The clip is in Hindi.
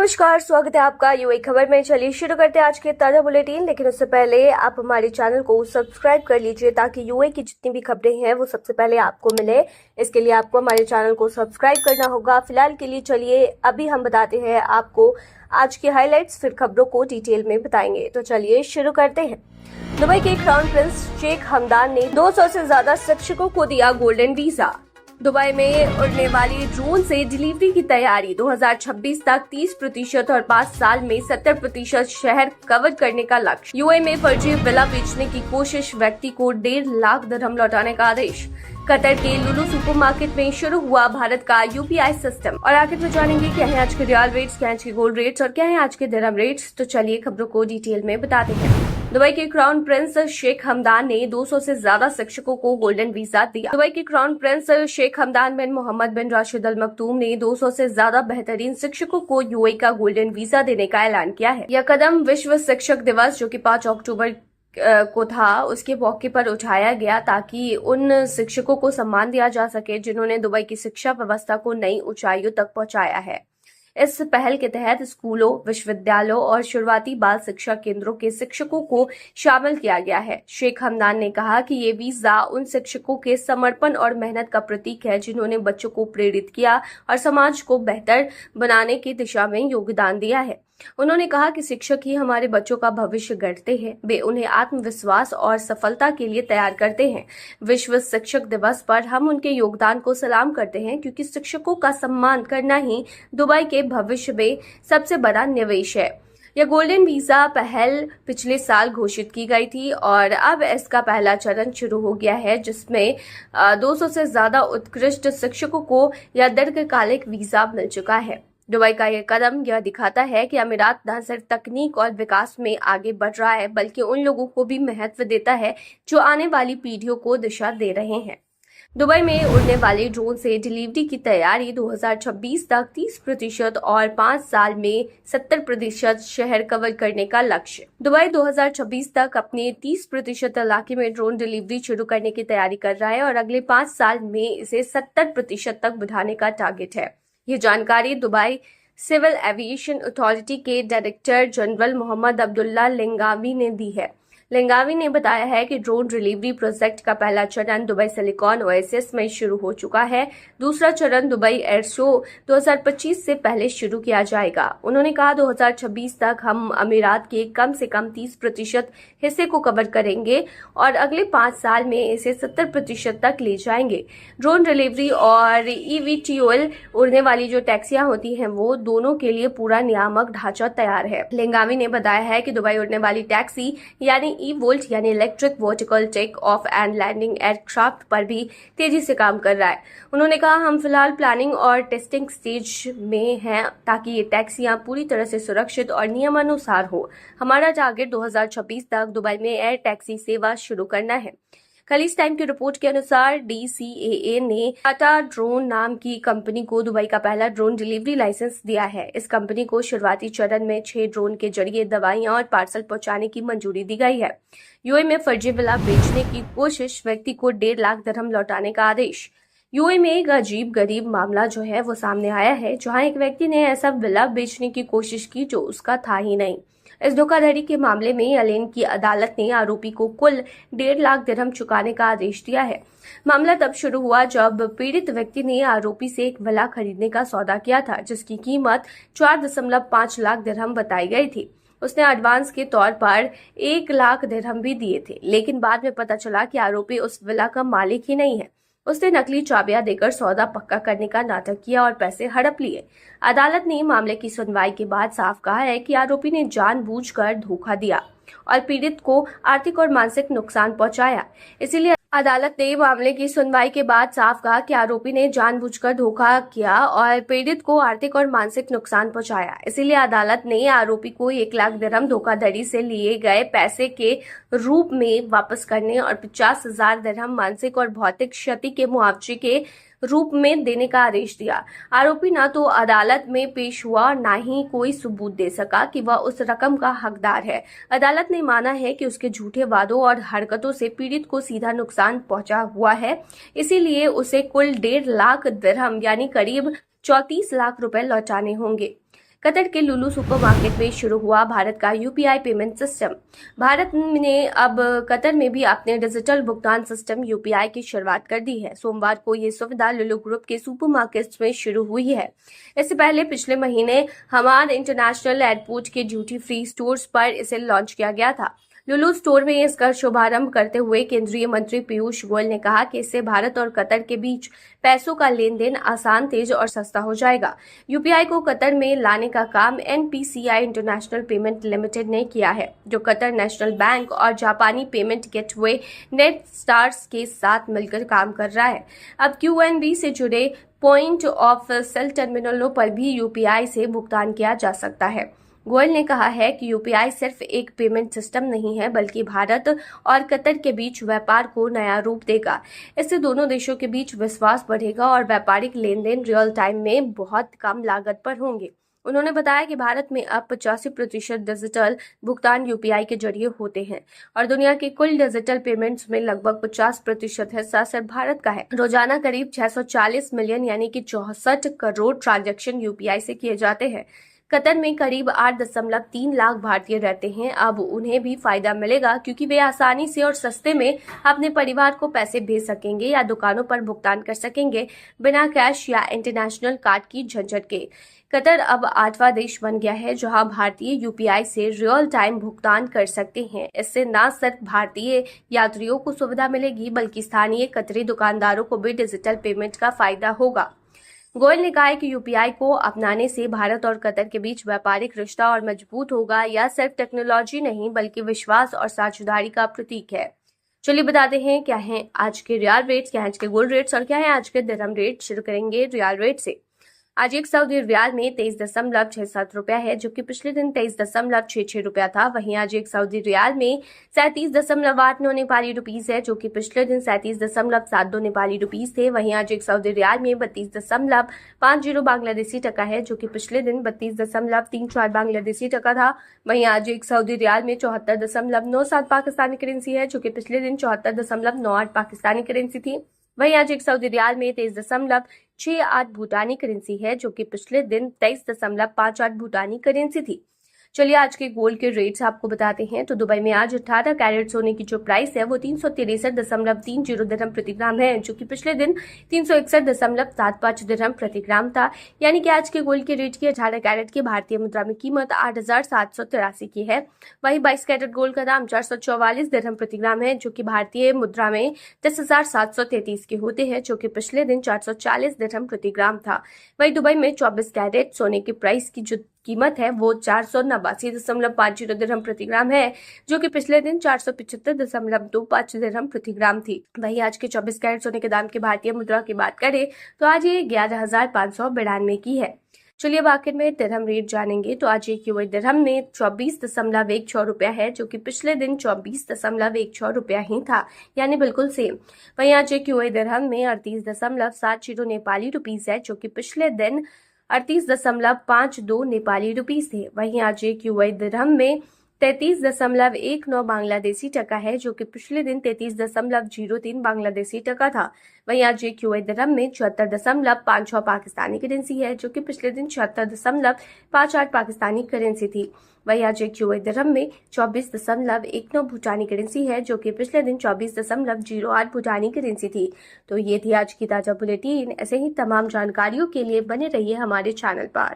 नमस्कार, स्वागत है आपका यूएई खबर में। चलिए शुरू करते हैं आज के ताजा बुलेटिन। लेकिन उससे पहले आप हमारे चैनल को सब्सक्राइब कर लीजिए ताकि यूएई की जितनी भी खबरें हैं वो सबसे पहले आपको मिले। इसके लिए आपको हमारे चैनल को सब्सक्राइब करना होगा। फिलहाल के लिए चलिए अभी हम बताते हैं आपको आज के हाईलाइट्स, फिर खबरों को डिटेल में बताएंगे। तो चलिए शुरू करते हैं। दुबई के क्राउन प्रिंस शेख हमदान ने 200 से ज्यादा शिक्षकों को दिया गोल्डन वीजा। दुबई में उड़ने वाली ड्रोन से डिलीवरी की तैयारी। 2026 तक 30% और 5 साल में 70% शहर कवर करने का लक्ष्य। यूएई में फर्जी विला बेचने की कोशिश, व्यक्ति को 1.5 लाख दिरहम लौटाने का आदेश। कतर के लुलु सुपरमार्केट में शुरू हुआ भारत का यूपीआई सिस्टम। और आखिर में जानेंगे क्या है आज के रियल रेट्स, क्या है आज के गोल्ड रेट्स और क्या है आज के दिरहम रेट्स। तो चलिए खबरों को डिटेल में बताते हैं। दुबई के क्राउन प्रिंस शेख हमदान ने 200 से ज्यादा शिक्षकों को गोल्डन वीजा दिया। दुबई के क्राउन प्रिंस शेख हमदान बिन मोहम्मद बिन राशिद अल मखतूम ने 200 से ज्यादा बेहतरीन शिक्षकों को यूएई का गोल्डन वीजा देने का ऐलान किया है। यह कदम विश्व शिक्षक दिवस जो कि 5 अक्टूबर को था, उसके मौके पर उठाया गया ताकि उन शिक्षकों को सम्मान दिया जा सके जिन्होंने दुबई की शिक्षा व्यवस्था को नई ऊंचाइयों तक पहुंचाया है। इस पहल के तहत स्कूलों, विश्वविद्यालयों और शुरुआती बाल शिक्षा केंद्रों के शिक्षकों को शामिल किया गया है। शेख हमदान ने कहा कि ये वीजा उन शिक्षकों के समर्पण और मेहनत का प्रतीक है जिन्होंने बच्चों को प्रेरित किया और समाज को बेहतर बनाने की दिशा में योगदान दिया है। उन्होंने कहा कि शिक्षक ही हमारे बच्चों का भविष्य गढ़ते हैं, वे उन्हें आत्मविश्वास और सफलता के लिए तैयार करते हैं। विश्व शिक्षक दिवस पर हम उनके योगदान को सलाम करते हैं क्योंकि शिक्षकों का सम्मान करना ही दुबई के भविष्य में सबसे बड़ा निवेश है। यह गोल्डन वीजा पहल पिछले साल घोषित की गई थी और अब इसका पहला चरण शुरू हो गया है जिसमें 200 से ज्यादा उत्कृष्ट शिक्षकों को यह दीर्घकालिक वीजा मिल चुका है। दुबई का यह कदम यह दिखाता है कि अमीरात न सिर्फ तकनीक और विकास में आगे बढ़ रहा है बल्कि उन लोगों को भी महत्व देता है जो आने वाली पीढ़ियों को दिशा दे रहे हैं। दुबई में उड़ने वाले ड्रोन से डिलीवरी की तैयारी। 2026 तक 30% और 5 साल में 70% शहर कवर करने का लक्ष्य। दुबई 2026 तक अपने 30% इलाके में ड्रोन डिलीवरी शुरू करने की तैयारी कर रहा है और अगले 5 साल में इसे 70% तक बढ़ाने का टारगेट है। ये जानकारी दुबई सिविल एविएशन अथॉरिटी के डायरेक्टर जनरल मोहम्मद अब्दुल्ला लेंगावी ने दी है। लेंगावी ने बताया है कि ड्रोन डिलीवरी प्रोजेक्ट का पहला चरण दुबई सिलिकॉन ओएसिस में शुरू हो चुका है। दूसरा चरण दुबई एयर शो 2025 से पहले शुरू किया जाएगा। उन्होंने कहा 2026 तक हम अमीरात के कम से कम 30% हिस्से को कवर करेंगे और अगले 5 साल में इसे 70% तक ले जाएंगे। ड्रोन डिलीवरी और ईवीटीओएल उड़ने वाली जो टैक्सियां होती हैं वो दोनों के लिए पूरा नियामक ढांचा तैयार है। लेंगावी ने बताया है कि दुबई उड़ने वाली टैक्सी यानी ई-वोल्ट यानी electric vertical take off and landing aircraft पर भी तेजी से काम कर रहा है। उन्होंने कहा हम फिलहाल प्लानिंग और टेस्टिंग स्टेज में हैं ताकि ये टैक्सियां पूरी तरह से सुरक्षित और नियमानुसार हो। हमारा टारगेट 2026 तक दुबई में एयर टैक्सी सेवा शुरू करना है। खलीज टाइम की रिपोर्ट के अनुसार DCAA ने टाटा ड्रोन नाम की कंपनी को दुबई का पहला ड्रोन डिलीवरी लाइसेंस दिया है। इस कंपनी को शुरुआती चरण में 6 ड्रोन के जरिए दवाइयां और पार्सल पहुंचाने की मंजूरी दी गई है। यूएई में फर्जी विला बेचने की कोशिश, व्यक्ति को 1.5 लाख दिरहम लौटाने का आदेश। यूएई में एक अजीब गरीब मामला जो है वो सामने आया है जहां एक व्यक्ति ने ऐसा विला बेचने की कोशिश की जो उसका था ही नहीं। इस धोखाधड़ी के मामले में अलेन की अदालत ने आरोपी को कुल 1.5 लाख दिरहम चुकाने का आदेश दिया है। मामला तब शुरू हुआ जब पीड़ित व्यक्ति ने आरोपी से एक विला खरीदने का सौदा किया था जिसकी कीमत 4.5 लाख दिरहम बताई गई थी। उसने एडवांस के तौर पर 1 लाख दिरहम भी दिए थे, लेकिन बाद में पता चला कि आरोपी उस विला का मालिक ही नहीं है। उसने नकली चाबियां देकर सौदा पक्का करने का नाटक किया और पैसे हड़प लिए। अदालत ने मामले की सुनवाई के बाद साफ कहा है कि आरोपी ने जानबूझकर धोखा दिया और पीड़ित को आर्थिक और मानसिक नुकसान पहुंचाया। इसीलिए अदालत ने मामले की सुनवाई के बाद साफ कहा कि आरोपी ने जानबूझकर धोखा किया और पीड़ित को आर्थिक और मानसिक नुकसान पहुंचाया। इसीलिए अदालत ने आरोपी को 1 लाख दिरहम धोखाधड़ी से लिए गए पैसे के रूप में वापस करने और 50,000 दिरहम मानसिक और भौतिक क्षति के मुआवजे के रूप में देने का आदेश दिया। आरोपी न तो अदालत में पेश हुआ और न ही कोई सबूत दे सका कि वह उस रकम का हकदार है। अदालत ने माना है कि उसके झूठे वादों और हरकतों से पीड़ित को सीधा नुकसान पहुंचा हुआ है, इसीलिए उसे कुल 1.5 लाख दिरहम यानी करीब 34 लाख रुपए लौटाने होंगे। कतर के लुलु सुपरमार्केट में शुरू हुआ भारत का यूपीआई पेमेंट सिस्टम। भारत ने अब कतर में भी अपने डिजिटल भुगतान सिस्टम यूपीआई की शुरुआत कर दी है। सोमवार को ये सुविधा लुलु ग्रुप के सुपरमार्केट्स में शुरू हुई है। इससे पहले पिछले महीने हमाद इंटरनेशनल एयरपोर्ट के ड्यूटी फ्री स्टोर्स पर इसे लॉन्च किया गया था। लुलु स्टोर में इसका शुभारंभ करते हुए केंद्रीय मंत्री पीयूष गोयल ने कहा कि इससे भारत और कतर के बीच पैसों का लेन देन आसान, तेज और सस्ता हो जाएगा। यूपीआई को कतर में लाने का काम एनपीसीआई इंटरनेशनल पेमेंट लिमिटेड ने किया है, जो कतर नेशनल बैंक और जापानी पेमेंट गेटवे नेट स्टार्स के साथ मिलकर काम कर रहा है। अब क्यूएनबी से जुड़े पॉइंट ऑफ सेल टर्मिनलों पर भी यूपीआई से भुगतान किया जा सकता है। गोयल ने कहा है कि यूपीआई सिर्फ एक पेमेंट सिस्टम नहीं है, बल्कि भारत और कतर के बीच व्यापार को नया रूप देगा। इससे दोनों देशों के बीच विश्वास बढ़ेगा और व्यापारिक लेन देन रियल टाइम में बहुत कम लागत पर होंगे। उन्होंने बताया कि भारत में अब 85% डिजिटल भुगतान यूपीआई के जरिए होते हैं और दुनिया के कुल डिजिटल पेमेंट्स में लगभग 50% हिस्सा सिर्फ भारत का है। रोजाना करीब 640 मिलियन यानी कि 64 करोड़ ट्रांजैक्शन यूपीआई से किए जाते हैं। कतर में करीब 8.3 लाख भारतीय रहते हैं। अब उन्हें भी फायदा मिलेगा क्योंकि वे आसानी से और सस्ते में अपने परिवार को पैसे भेज सकेंगे या दुकानों पर भुगतान कर सकेंगे बिना कैश या इंटरनेशनल कार्ड की झंझट के। कतर अब 8वां देश बन गया है जहां भारतीय यूपीआई से रियल टाइम भुगतान कर सकते हैं। इससे न सिर्फ भारतीय यात्रियों को सुविधा मिलेगी, बल्कि स्थानीय कतरी दुकानदारों को भी डिजिटल पेमेंट का फायदा होगा। गोयल ने कहा है कि यूपीआई को अपनाने से भारत और कतर के बीच व्यापारिक रिश्ता और मजबूत होगा। यह सिर्फ टेक्नोलॉजी नहीं, बल्कि विश्वास और साझेदारी का प्रतीक है। चलिए बताते हैं क्या है आज के रियाल रेट्स, क्या है आज के गोल्ड रेट्स और क्या है आज के दिरहम रेट। शुरू करेंगे रियाल रेट से। आज एक सऊदी रियाल में 23.67 रुपया है, जो कि पिछले दिन 23.66 रुपया था। वहीं आज एक सऊदी रियाल में 37.89 नेपाली रुपीस है, जो कि पिछले दिन 37.72 नेपाली रुपीस थे। वहीं आज एक सऊदी रियाल में 32.50 बांग्लादेशी टका है, जो कि पिछले दिन 32.34 बांग्लादेशी टका था। वहीं आज एक सऊदी रियाल में 74.97 पाकिस्तानी करेंसी है, जो कि पिछले दिन 74.98 पाकिस्तानी करेंसी थी। वहीं आज एक सऊदी रियाल में 23.68 भूटानी करेंसी है, जो कि पिछले दिन 23.58 भूटानी करेंसी थी। चलिए आज के गोल्ड के रेट्स आपको बताते हैं। तो दुबई में आज 18 कैरेट सोने की जो प्राइस है वो 363.30 दिरहम प्रति ग्राम है, जो कि पिछले दिन 361.75 दिरहम प्रति ग्राम था। यानी कि आज के गोल्ड के रेट की 18 कैरेट की भारतीय मुद्रा में कीमत 8,783 की है। वहीं 22 कैरेट गोल्ड का दाम 444 दिरहम प्रति ग्राम है, जो कि भारतीय मुद्रा में 10,733 के होते हैं, जो कि पिछले दिन 440 दिरहम प्रति ग्राम था। वहीं दुबई में 24 कैरेट सोने की प्राइस की जो कीमत है वो 489.50 दिरहम प्रति ग्राम है, जो कि पिछले दिन 475.25 दिरहम प्रति ग्राम थी। वहीं आज के 24 कैरेट सोने के दाम की भारतीय मुद्रा की बात करें तो आज ये 11,592 की है। चलिए अब आखिर में दिरहम रेट जानेंगे। तो आज एक यूएई दिरहम में 24.16 रुपया है, जो कि पिछले दिन 24.16 रुपया ही था, यानी बिल्कुल सेम। वहीं आज एक यूएई दिरहम में 38.70 नेपाली रुपीस है, जो कि पिछले दिन 38.52 नेपाली रुपीस थे। वहीं आज एक यूएई दिरहम में 33.19 बांग्लादेशी टका है, जो कि पिछले दिन 33.03 बांग्लादेशी टका था। वहीं आज एक यूएई दिरहम में 74.56 पाकिस्तानी करेंसी है, जो कि पिछले दिन 76.58 पाकिस्तानी करेंसी थी। वहीं आज एक यूएई दिरहम में 24.19 भूटानी करेंसी है, जो कि पिछले दिन 24.08 भूटानी करेंसी थी। तो ये थी आज की ताजा बुलेटिन। ऐसे ही तमाम जानकारियों के लिए बने रहिए हमारे चैनल पर।